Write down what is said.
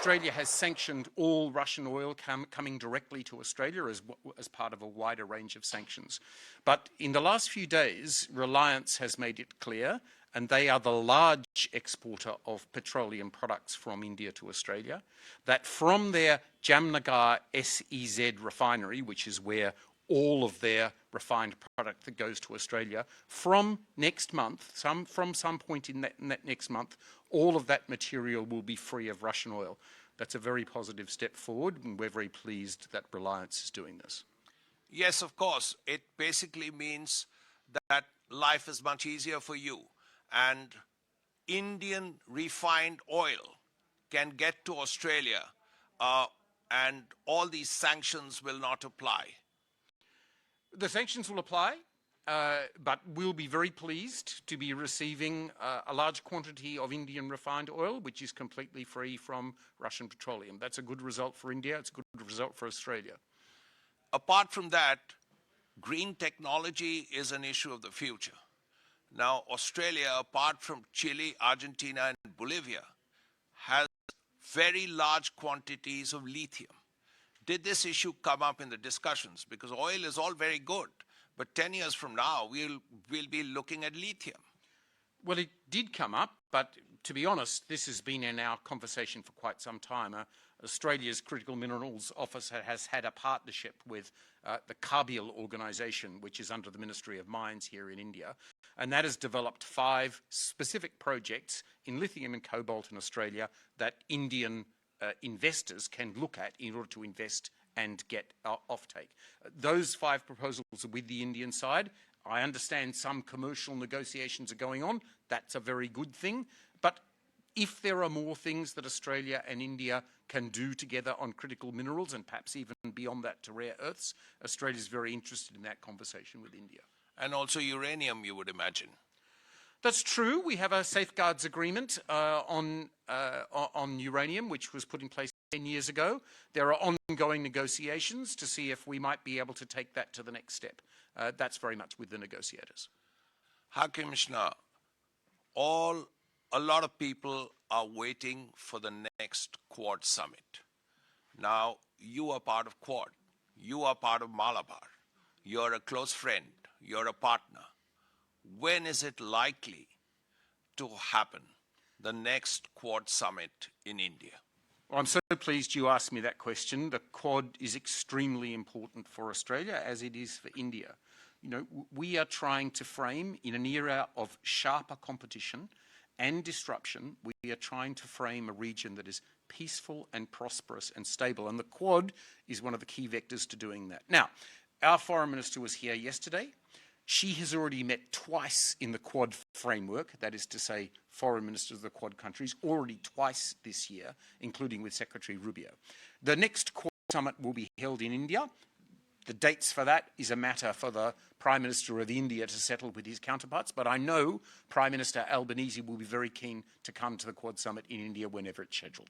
Australia has sanctioned all Russian oil coming directly to Australia as part of a wider range of sanctions. But in the last few days, Reliance has made it clear, and they are the large exporter of petroleum products from India to Australia, that from their Jamnagar SEZ refinery, which is where all of their refined product that goes to Australia, from next month, from some point in that next month, all of that material will be free of Russian oil. That's a very positive step forward, and we're very pleased that Reliance is doing this. Yes, of course. It basically means that life is much easier for you, and Indian refined oil can get to Australia, and all these sanctions will not apply. The sanctions will apply, but we'll be very pleased to be receiving a large quantity of Indian refined oil, which is completely free from Russian petroleum. That's a good result for India. It's a good result for Australia. Apart from that, green technology is an issue of the future. Now, Australia, apart from Chile, Argentina, and Bolivia, has very large quantities of lithium. Did this issue come up in the discussions? Because oil is all very good, but 10 years from now, we'll be looking at lithium. Well, it did come up, but to be honest, this has been in our conversation for quite some time. Australia's Critical Minerals Office has had a partnership with the Cargill organisation, which is under the Ministry of Mines here in India, and that has developed 5 specific projects in lithium and cobalt in Australia that Indian investors can look at in order to invest and get offtake. Those 5 proposals are with the Indian side. I understand some commercial negotiations are going on. That's a very good thing. But if there are more things that Australia and India can do together on critical minerals, and perhaps even beyond that to rare earths, Australia is very interested in that conversation with India. And also uranium, you would imagine. That's true. We have a safeguards agreement on uranium, which was put in place 10 years ago. There are ongoing negotiations to see if we might be able to take that to the next step. That's very much with the negotiators. High Commissioner, a lot of people are waiting for the next Quad summit. Now, you are part of Quad. You are part of Malabar. You're a close friend. You're a partner. When is it likely to happen, the next Quad summit in India? Well, I'm so pleased you asked me that question. The Quad is extremely important for Australia, as it is for India. You know, we are trying to frame, in an era of sharper competition and disruption, we are trying to frame a region that is peaceful and prosperous and stable. And the Quad is one of the key vectors to doing that. Now, our Foreign Minister was here yesterday. She has already met twice in the Quad framework, that is to say, foreign ministers of the Quad countries, already twice this year, including with Secretary Rubio. The next Quad summit will be held in India. The dates for that is a matter for the Prime Minister of India to settle with his counterparts, but I know Prime Minister Albanese will be very keen to come to the Quad summit in India whenever it's scheduled.